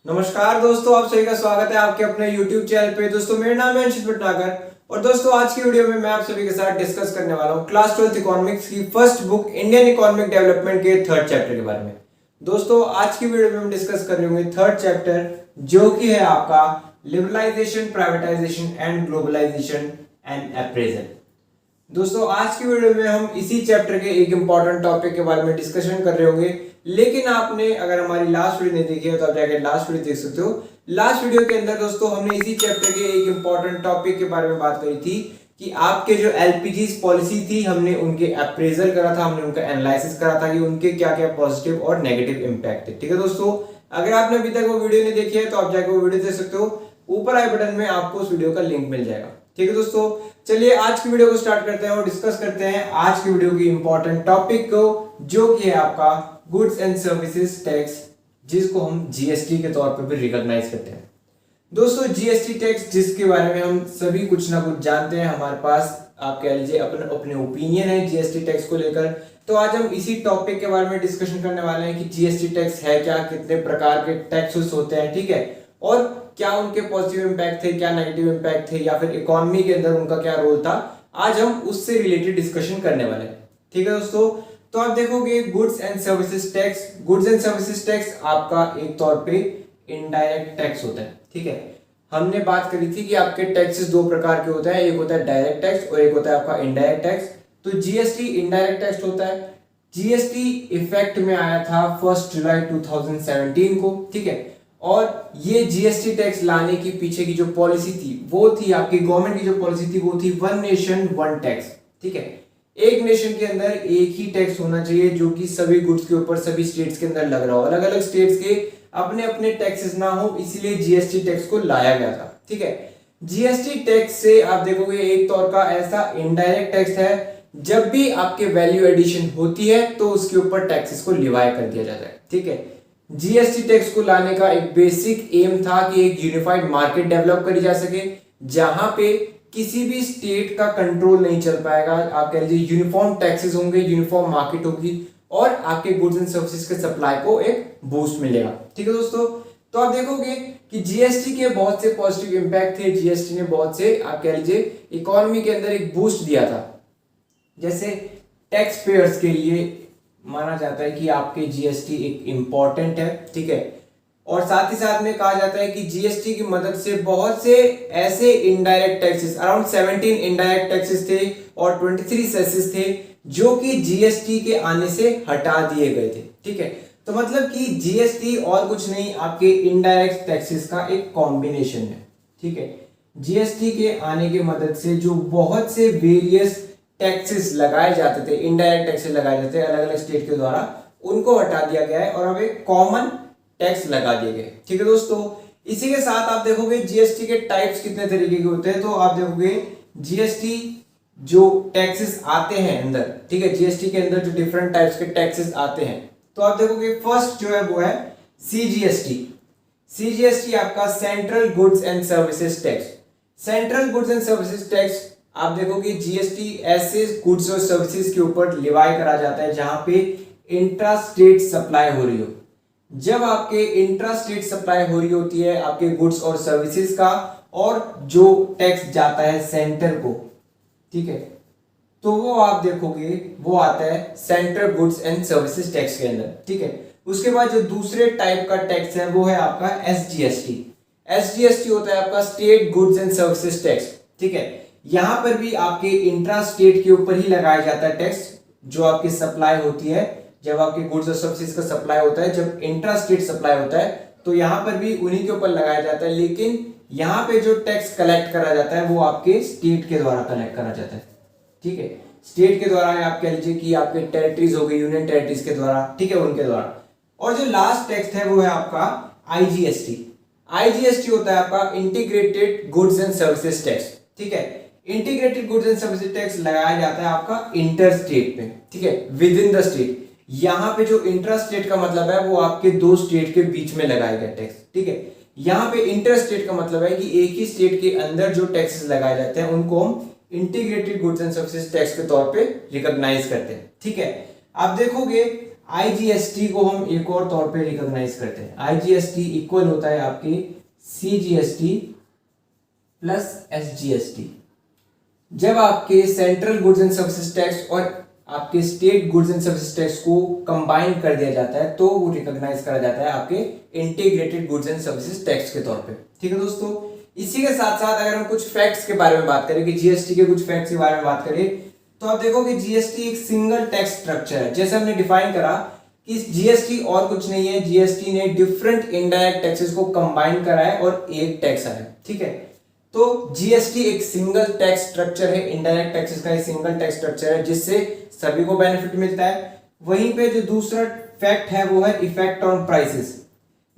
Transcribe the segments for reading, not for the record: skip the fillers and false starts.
नमस्कार दोस्तों, आप सभी का स्वागत है आपके अपने YouTube चैनल पे। दोस्तों मेरा नाम है अंशित भटनागर और दोस्तों आज की वीडियो में मैं आप सभी के साथ डिस्कस करने वाला हूँ क्लास 12th इकोनॉमिक्स की first book Indian economic development के थर्ड चैप्टर के बारे में। दोस्तों आज की वीडियो में हम डिस्कस कर रहे होंगे थर्ड चैप्टर, जो कि है आपका liberalisation, privatisation and globalisation and appraisal. दोस्तों आज की वीडियो में हम इसी चैप्टर के एक इंपॉर्टेंट टॉपिक के बारे में डिस्कशन कर रहे होंगे, लेकिन आपने अगर हमारी लास्ट वीडियो नहीं देखी है तो आप जाकर लास्ट वीडियो देख सकते हो। लास्ट वीडियो के अंदर दोस्तों हमने इसी चैप्टर के एक इंपॉर्टेंट टॉपिक के बारे में बात करी थी कि आपके जो एलपीजी पॉलिसी थी हमने उनके अप्रेजल करा था, हमने उनका एनालिसिस करा था कि उनके क्या क्या पॉजिटिव और नेगेटिव इंपैक्ट थे। ठीक है दोस्तों, अगर आपने अभी तक वो वीडियो नहीं देखी है तो आप जाकर वो वीडियो देख सकते हो, ऊपर आई बटन में आपको उस वीडियो का लिंक मिल जाएगा। ठीक है दोस्तों, चलिए आज की वीडियो को स्टार्ट करते हैं और डिस्कस करते हैं आज की वीडियो की इंपॉर्टेंट टॉपिक को, जो कि है आपका गुड्स एंड सर्विसेज टैक्स, जिसको हम जीएसटी के तौर पे भी रिकॉग्नाइज करते हैं। दोस्तों जीएसटी टैक्स, जिसके बारे में हम सभी कुछ ना कुछ जानते हैं, हमारे पास आप कह लीजिए अपने ओपिनियन है जीएसटी टैक्स को लेकर। तो आज हम इसी टॉपिक के बारे में डिस्कशन करने वाले हैं कि जीएसटी टैक्स है क्या, कितने प्रकार के टैक्सेस होते हैं, ठीक है, और क्या उनके पॉजिटिव इंपैक्ट थे, क्या नेगेटिव इंपैक्ट थे, या फिर इकोनॉमी के अंदर उनका क्या रोल था। आज हम उससे रिलेटेड डिस्कशन करने वाले हैं। ठीक है दोस्तों, तो आप देखोगे goods and services tax, goods and services tax आपका एक तौर पे इनडायरेक्ट टैक्स होता है। ठीक है, हमने बात करी थी कि आपके टैक्सेस दो प्रकार के होते हैं, एक होता है डायरेक्ट टैक्स और एक होता है आपका इनडायरेक्ट टैक्स। तो जीएसटी इनडायरेक्ट टैक्स होता है। जीएसटी इफेक्ट में आया था 1 जुलाई 2017 को। ठीक है, और ये जीएसटी टैक्स लाने की पीछे की जो पॉलिसी थी वो थी, आपकी गवर्नमेंट की जो पॉलिसी थी वो थी वन नेशन वन टैक्स। ठीक है, एक नेशन के अंदर एक ही टैक्स होना चाहिए जो कि सभी गुड्स के ऊपर सभी स्टेट्स के अंदर लग रहा हो। अलग अलग स्टेट्स के अपने अपने टैक्सेस ना हो, इसीलिए जीएसटी टैक्स को लाया गया था। ठीक है, जीएसटी टैक्स से आप देखोगे एक तौर का ऐसा इनडायरेक्ट टैक्स है, जब भी आपके वैल्यू एडिशन होती है तो उसके ऊपर टैक्सेस को लिवाय कर दिया जाता है। ठीक है, जीएसटी टैक्स को लाने का एक बेसिक एम था कि एक यूनिफाइड मार्केट डेवलप करी जा सके, जहां पे किसी भी स्टेट का कंट्रोल नहीं चल पाएगा। आप कह लीजिए यूनिफॉर्म टैक्सेस होंगे, यूनिफॉर्म मार्केट होगी और आपके गुड्स एंड सर्विसेज के सप्लाई को एक बूस्ट मिलेगा। ठीक है दोस्तों, तो आप देखोगे कि जीएसटी के बहुत से पॉजिटिव इंपैक्ट थे। जीएसटी ने बहुत से आप कह लीजिए इकोनॉमी के अंदर एक बूस्ट दिया था। जैसे टैक्स पेयर्स के लिए माना जाता है कि आपके जीएसटी एक इंपॉर्टेंट है। ठीक है, और साथ ही साथ में कहा जाता है कि जीएसटी की मदद से बहुत से ऐसे indirect taxes, around 17 indirect taxes थे और 23 सेसेस थे, जो कि जीएसटी के आने से हटा दिए गए थे। ठीक है, तो मतलब कि जीएसटी और कुछ नहीं, आपके इनडायरेक्ट टैक्सेस का एक कॉम्बिनेशन है। ठीक है, जीएसटी के आने की मदद से जो बहुत से वेरियस टैक्सेस लगाए जाते थे, इनडायरेक्ट टैक्सेस लगाए जाते थे अलग अलग स्टेट के द्वारा, उनको हटा दिया गया है और अब एक कॉमन टैक्स लगा दिए गए। ठीक है दोस्तों, इसी के साथ आप देखोगे जीएसटी के टाइप्स कितने तरीके के होते हैं। तो आप देखोगे जीएसटी जो टैक्सेस आते हैं अंदर, ठीक है, जीएसटी के अंदर जो डिफरेंट टाइप्स के टैक्सेस आते हैं, तो आप देखोगे फर्स्ट जो है वो है सीजीएसटी। सीजीएसटी आपका central goods and services tax. Central goods and services tax आप देखोगे जीएसटी ऐसे गुड्स और सर्विसेज के ऊपर लिवाय करा जाता है जहां पे इंट्रा स्टेट सप्लाई हो रही हो। जब आपके इंट्रा स्टेट सप्लाई हो रही होती है आपके गुड्स और सर्विसेज का, और जो टैक्स जाता है सेंटर को, ठीक है, तो वो आप देखोगे वो आता है central goods and services tax के अंदर। ठीक है, उसके बाद जो दूसरे टाइप का टैक्स है वो है आपका एसजीएसटी। एसजीएसटी होता है आपका state goods and services tax. ठीक है, यहां पर भी आपके इंट्रा स्टेट के ऊपर ही लगाया जाता है टैक्स, जो आपकी सप्लाई होती है, जब आपके गुड्स और सर्विसेज का सप्लाई होता है, जब इंट्रा स्टेट सप्लाई होता है तो यहां पर भी उन्हीं के ऊपर लगाया जाता है, लेकिन यहां पे जो टैक्स कलेक्ट करा जाता है वो आपके स्टेट के द्वारा कलेक्ट करा जाता है। ठीक है, स्टेट के द्वारा, आप कह लीजिए कि आपके टेरिटरीज हो गई, यूनियन टेरिटरीज के द्वारा, ठीक है, उनके द्वारा। और जो लास्ट टैक्स है वो है आपका आईजीएसटी। आईजीएसटी होता है आपका integrated goods and services tax. ठीक है, integrated goods and services tax लगाया जाता है आपका इंटर स्टेट पे। ठीक है, विद इन द स्टेट। यहां पे जो इंटर स्टेट का मतलब है वो आपके दो स्टेट के बीच में लगाया गया टैक्स। ठीक है, यहां पे इंटर स्टेट का मतलब है कि एक ही स्टेट के अंदर जो टैक्सेस लगाए जाते हैं उनको हम integrated goods and services tax के तौर पे रिकॉग्नाइज करते हैं। ठीक है, आप देखोगे आईजीएसटी को हम एक और तौर पे रिकॉग्नाइज करते हैं। आईजीएसटी इक्वल होता है आपके सीजीएसटी प्लस एसजीएसटी। जब आपके central goods and services tax और आपके state goods and services tax को कंबाइन कर दिया जाता है तो वो रिकॉग्नाइज करा जाता है आपके integrated goods and services tax के तौर पे। ठीक है दोस्तों, इसी के साथ साथ अगर हम कुछ फैक्ट्स के बारे में बात करें कि जीएसटी के कुछ फैक्ट्स के बारे में बात करें तो आप देखो कि जीएसटी एक सिंगल टैक्स स्ट्रक्चर है। जैसे हमने डिफाइन करा कि जीएसटी और कुछ नहीं है, जीएसटी ने डिफरेंट इनडायरेक्ट टैक्सेस को कंबाइन करा है और एक टैक्स आया। ठीक है, तो जीएसटी एक सिंगल टैक्स स्ट्रक्चर है, इनडायरेक्ट टैक्सेस का एक सिंगल टैक्स स्ट्रक्चर है जिससे सभी को बेनिफिट मिलता है। वहीं पे जो दूसरा फैक्ट है वो है इफेक्ट ऑन प्राइसेस।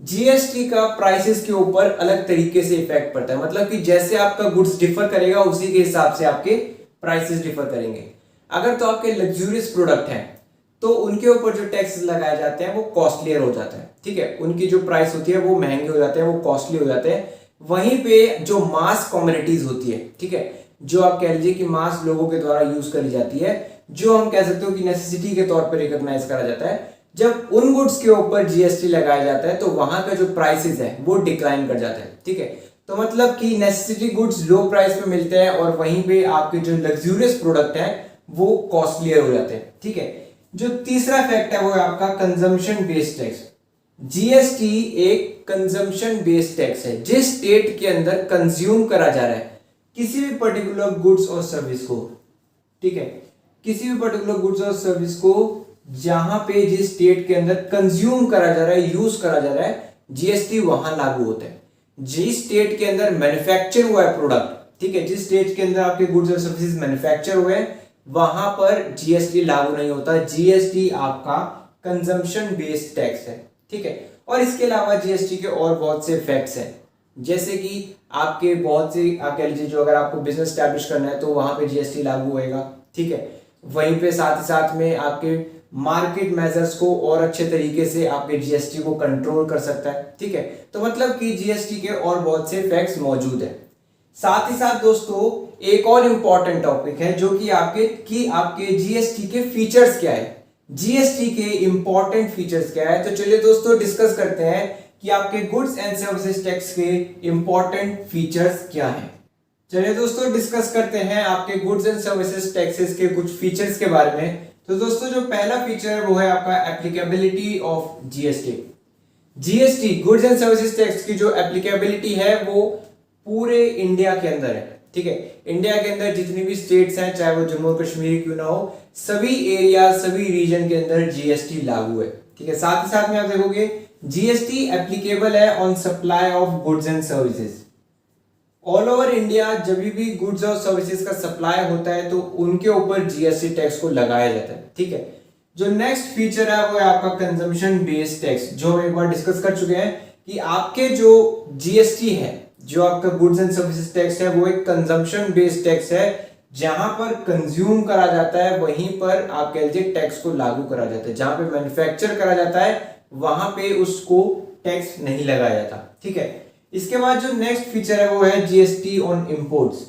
जीएसटी का प्राइसेस के ऊपर अलग तरीके से इफेक्ट पड़ता है, मतलब कि जैसे आपका गुड्स डिफर करेगा उसी के हिसाब से आपके प्राइसेस डिफर करेंगे। अगर तो आपके लग्जूरियस प्रोडक्ट हैं तो उनके ऊपर जो टैक्स लगाए जाते हैं वो कॉस्टलियर हो जाता है। ठीक है, उनकी जो प्राइस होती है वो महंगे हो जाते हैं, वो कॉस्टली हो जाते हैं। वहीं पे जो मास कमोडिटीज होती है, ठीक है, जो आप कह लीजिए कि मास लोगों के द्वारा यूज करी जाती है, जो हम कह सकते हो कि नेसेसिटी के तौर पर रिकॉग्नाइज करा जाता है, जब उन गुड्स के ऊपर जीएसटी लगाया जाता है तो वहां का जो प्राइसेस है वो डिक्लाइन कर जाता है। ठीक है, तो मतलब कि नेसेसिटी गुड्स लो प्राइस पे मिलते हैं और वहीं पे आपके जो लग्जूरियस प्रोडक्ट हैं वो कॉस्टलियर हो जाते हैं। ठीक है, जो तीसरा फैक्ट है वो है आपका कंजम्पशन बेस्ड टैक्स। जीएसटी एक कंजम्पशन बेस्ड टैक्स है। जिस स्टेट के अंदर कंज्यूम करा जा रहा है किसी भी पर्टिकुलर गुड्स और सर्विस को, ठीक है, किसी भी पर्टिकुलर गुड्स और सर्विस को जहां पे जिस स्टेट के अंदर कंज्यूम करा जा रहा है, यूज करा जा रहा है, जीएसटी वहां लागू होता है। जिस स्टेट के अंदर मैन्युफैक्चर हुआ है प्रोडक्ट, ठीक है, जिस स्टेट के अंदर आपके गुड्स और सर्विसेज मैन्युफैक्चर हुए हैं वहां पर जीएसटी लागू नहीं होता। जीएसटी आपका कंजम्पशन बेस्ड टैक्स है। ठीक है, और इसके अलावा जीएसटी के और बहुत से फैक्ट्स हैं, जैसे कि आपके बहुत से आप कह लीजिए जो अगर आपको बिजनेस स्टैब्लिश करना है तो वहां पे जीएसटी लागू होएगा। ठीक है, वहीं पे साथ ही साथ में आपके मार्केट मेजर्स को और अच्छे तरीके से आपके जीएसटी को कंट्रोल कर सकता है। ठीक है, तो मतलब कि जीएसटी के और बहुत से फैक्ट्स मौजूद है। साथ ही साथ दोस्तों एक और इंपॉर्टेंट टॉपिक है जो कि आपके जीएसटी के फीचर्स क्या है, जीएसटी के इंपॉर्टेंट फीचर्स क्या है। तो चलिए दोस्तों डिस्कस करते हैं कि आपके गुड्स एंड सर्विसेज टैक्स के इंपॉर्टेंट फीचर्स क्या हैं। चलिए दोस्तों डिस्कस करते हैं आपके गुड्स एंड सर्विसेज टैक्सेस के कुछ फीचर्स के बारे में। तो दोस्तों जो पहला फीचर है वो है आपका applicability of GST. GST goods and services tax की जो एप्लीकेबिलिटी है वो पूरे इंडिया के अंदर है। ठीक है, इंडिया के अंदर जितनी भी स्टेट्स हैं, चाहे वो जम्मू कश्मीर क्यों ना हो, सभी एरिया सभी रीजन के अंदर जीएसटी लागू है। ठीक है, साथ ही साथ में आप देखोगे जीएसटी एप्लीकेबल है on supply of goods and services. All over India जब भी गुड्स और सर्विसेज का सप्लाई होता है तो उनके ऊपर जीएसटी टैक्स को लगाया जाता है। ठीक है, जो नेक्स्ट फीचर है वो है आपका कंजम्पशन बेस्ड टैक्स, जो हम एक बार डिस्कस कर चुके हैं कि आपके जो जीएसटी है, जो आपका गुड्स एंड सर्विसेज टैक्स है वो एक कंजम्पशन बेस्ड टैक्स है। जहां पर कंज्यूम करा जाता है वहीं पर आप कह लीजिए टैक्स को लागू करा जाता है। जहां पे मैन्युफैक्चर करा जाता है वहां पे उसको टैक्स नहीं लगाया जाता। ठीक है, इसके बाद जो नेक्स्ट फीचर है वो है GST on imports.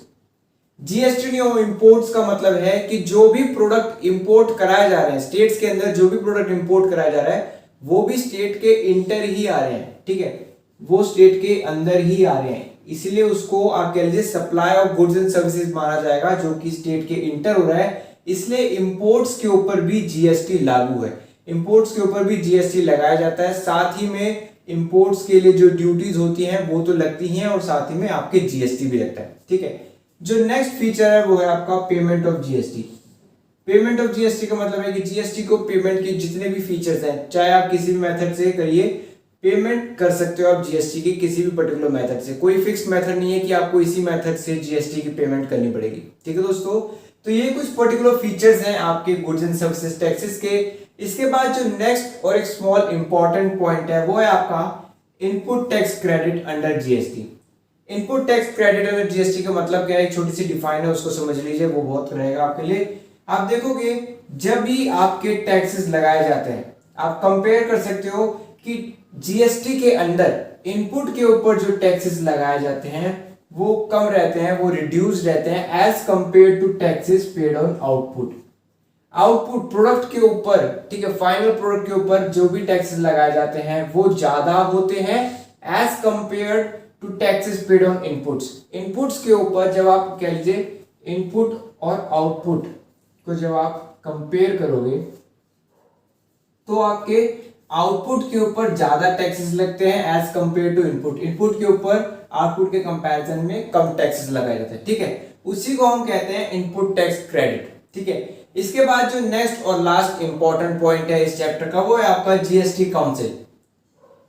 GST on imports का मतलब है कि जो भी प्रोडक्ट इंपोर्ट कराए जा रहे हैं स्टेट्स के अंदर, जो भी प्रोडक्ट इंपोर्ट कराया जा रहा है वो भी स्टेट के इंटर ही आ रहे हैं। ठीक है, वो स्टेट के अंदर ही आ रहे हैं, इसलिए उसको आप कह लीजिए supply of goods and services माना जाएगा जो कि स्टेट के इंटर हो रहा है। इसलिए इंपोर्ट्स के ऊपर भी जीएसटी लागू है, इंपोर्ट्स के ऊपर भी जीएसटी लगाया जाता है। साथ ही में इंपोर्ट्स के लिए जो ड्यूटीज होती हैं वो तो लगती हैं और साथ ही में आपके जीएसटी भी लगता है। ठीक है, जो नेक्स्ट फीचर है वो है आपका payment of GST. Payment of GST का मतलब है कि जीएसटी को पेमेंट के जितने भी फीचर्स हैं, चाहे आप किसी भी मेथड से करिए, पेमेंट कर सकते हो आप जीएसटी की किसी भी पर्टिकुलर मेथड से। कोई फिक्स मेथड नहीं है कि आपको इसी मेथड से जीएसटी की पेमेंट करनी पड़ेगी। ठीक है दोस्तों, तो ये कुछ पर्टिकुलर फीचर्स हैं आपके गुड्स एंड सर्विसेज टैक्सेस के। इसके बाद जो नेक्स्ट और एक स्मॉल इंपॉर्टेंट पॉइंट है वो है आपका input tax credit under GST. Input tax credit under GST का मतलब क्या है, एक छोटी सी डिफाइन है, उसको समझ लीजिए, वो बहुत रहेगा आपके लिए। आप देखोगे जब भी आपके टैक्सेस लगाए जाते हैं आप कंपेयर कर सकते हो कि जीएसटी के अंदर इनपुट के ऊपर जो टैक्सेस लगाए जाते हैं वो कम रहते हैं, वो रिड्यूस रहते हैं as compared to taxes paid on output. Output product के ऊपर, ठीक है, फाइनल प्रोडक्ट के ऊपर जो भी टैक्सेस लगाए जाते हैं वो ज्यादा होते हैं as compared to taxes paid on inputs. Inputs के ऊपर जब आप कह लीजिए इनपुट और आउटपुट को जब आप कंपेयर करोगे तो आपके आउटपुट के ऊपर ज्यादा टैक्सेस लगते हैं as compared to input. Input के ऊपर आउटपुट के कंपैरिजन में कम टैक्सेस लगाए जाते हैं, ठीक है। उसी को हम कहते हैं इनपुट टैक्स क्रेडिट, ठीक है। इसके बाद जो नेक्स्ट और लास्ट इंपॉर्टेंट पॉइंट है इस चैप्टर का वो है आपका जीएसटी काउंसिल।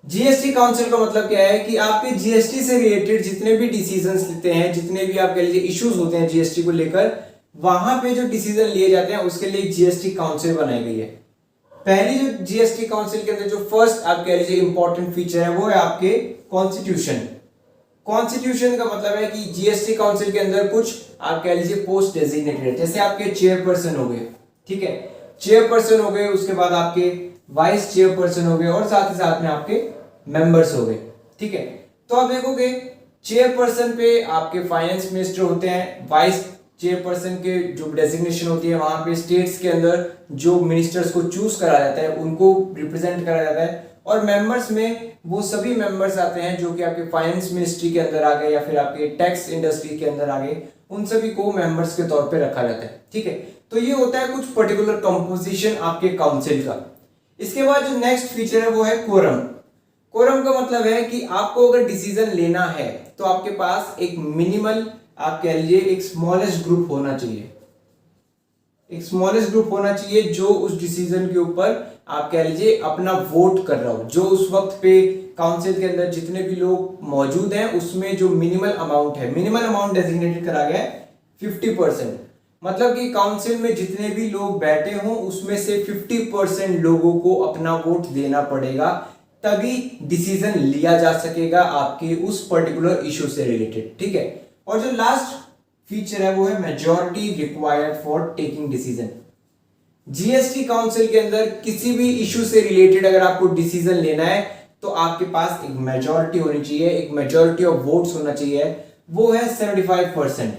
जीएसटी काउंसिल का मतलब क्या है कि आपके जीएसटी से रिलेटेड जितने भी डिसीजंस लेते हैं, जितने भी आप कह लीजिए इश्यूज होते हैं जीएसटी को लेकर, वहां पे जो डिसीजन लिए जाते हैं उसके लिए जीएसटी काउंसिल बनाई गई है। पहली जो जीएसटी काउंसिल के अंदर जो फर्स्ट आप कह लीजिए इंपॉर्टेंट फीचर है वो है आपके कॉन्स्टिट्यूशन। कॉन्स्टिट्यूशन का मतलब है कि जीएसटी काउंसिल के अंदर कुछ आप कह लीजिए पोस्ट डेजिग्नेटेड, जैसे आपके चेयरपर्सन हो गए, ठीक है, चेयरपर्सन हो गए, उसके बाद आपके वाइस चेयरपर्सन हो गए और साथ ही साथ में आपके मेंबर्स हो गए, ठीक है। तो आप देखोगे चेयरपर्सन पे आपके फाइनेंस मिनिस्टर होते हैं, वाइस चेयरपर्सन के जो डेजिग्नेशन होती है वहां पे स्टेट्स के अंदर जो मिनिस्टर्स को चूज करा जाता है उनको रिप्रेजेंट करा जाता है, और मेंबर्स में वो सभी मेंबर्स आते हैं जो कि आपके फाइनेंस मिनिस्ट्री के अंदर आ गए या फिर आपके टैक्स इंडस्ट्री के अंदर आ गए, उन सभी को मेंबर्स के तौर पे रखा जाता है, ठीक है। तो ये होता है कुछ पर्टिकुलर कंपोजिशन आपके काउंसिल का। इसके बाद जो नेक्स्ट फीचर है वो है कोरम। कोरम का मतलब है कि आपको अगर डिसीजन लेना है तो आपके पास एक मिनिमल आप कह लीजिए एक स्मॉलेस्ट ग्रुप होना चाहिए, एक स्मॉलेस्ट ग्रुप होना चाहिए जो उस डिसीजन के ऊपर आप कह लीजिए अपना वोट कर रहा हो। जो उस वक्त पे काउंसिल के अंदर जितने भी लोग मौजूद हैं उसमें जो मिनिमल अमाउंट है, मिनिमल अमाउंट डेजिग्नेटेड करा गया है 50%, मतलब कि काउंसिल में जितने भी लोग बैठे हों उसमें से 50% लोगों को अपना वोट देना पड़ेगा, तभी डिसीजन लिया जा सकेगा आपके उस पर्टिकुलर इशू से रिलेटेड, ठीक है। और जो लास्ट फीचर है वो है majority required for taking decision. GST council के अंदर किसी भी इशू से रिलेटेड अगर आपको डिसीजन लेना है तो आपके पास एक मेजॉरिटी होनी चाहिए, एक मेजॉरिटी ऑफ वोट्स होना चाहिए, वो है 75%।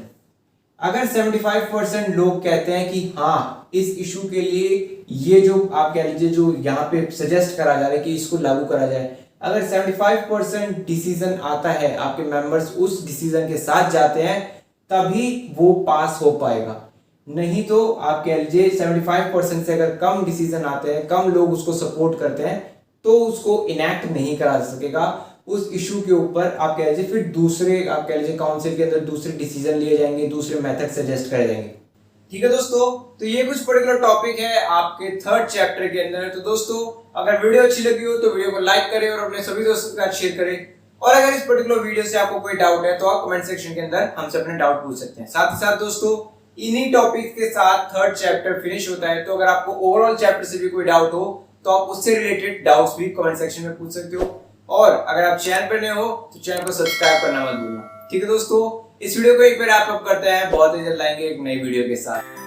अगर 75% लोग कहते हैं कि हाँ इस इशू के लिए ये जो आप कह लीजिए जो यहाँ पे सजेस्ट करा जा रहा है कि इसको लागू करा जाए, अगर 75% डिसीजन आता है, आपके मेंबर्स उस डिसीजन के साथ जाते हैं, तभी वो पास हो पाएगा। नहीं तो आप कह लीजिए 75% से अगर कम डिसीजन आते हैं, कम लोग उसको सपोर्ट करते हैं, तो उसको इनैक्ट नहीं करा सकेगा उस इशू के ऊपर। आप कह लीजिए फिर दूसरे आप कह लीजिए काउंसिल के अंदर दूसरे डिसीजन लिए जाएंगे, दूसरे मेथड सजेस्ट करे जाएंगे, ठीक है दोस्तों। तो ये कुछ पर्टिकुलर टॉपिक है आपके थर्ड चैप्टर के अंदर। तो दोस्तों अगर वीडियो अच्छी लगी हो तो वीडियो को लाइक करें और अपने सभी दोस्तों के साथ शेयर करें, और अगर इस पर्टिकुलर वीडियो से आपको कोई डाउट है तो आप कमेंट सेक्शन के अंदर हमसे अपने डाउट पूछ सकते हैं। साथ ही साथ दोस्तों इन्हीं टॉपिक के साथ थर्ड चैप्टर फिनिश होता है, तो अगर आपको ओवरऑल चैप्टर से भी कोई डाउट हो तो आप उससे रिलेटेड डाउट्स भी कमेंट सेक्शन में पूछ सकते हो, और अगर आप चैनल पर नए हो तो चैनल को सब्सक्राइब करना मत भूलना, ठीक है दोस्तों। इस वीडियो को एक बार आप करते हैं, बहुत ही जल्द आएंगे एक नई वीडियो के साथ।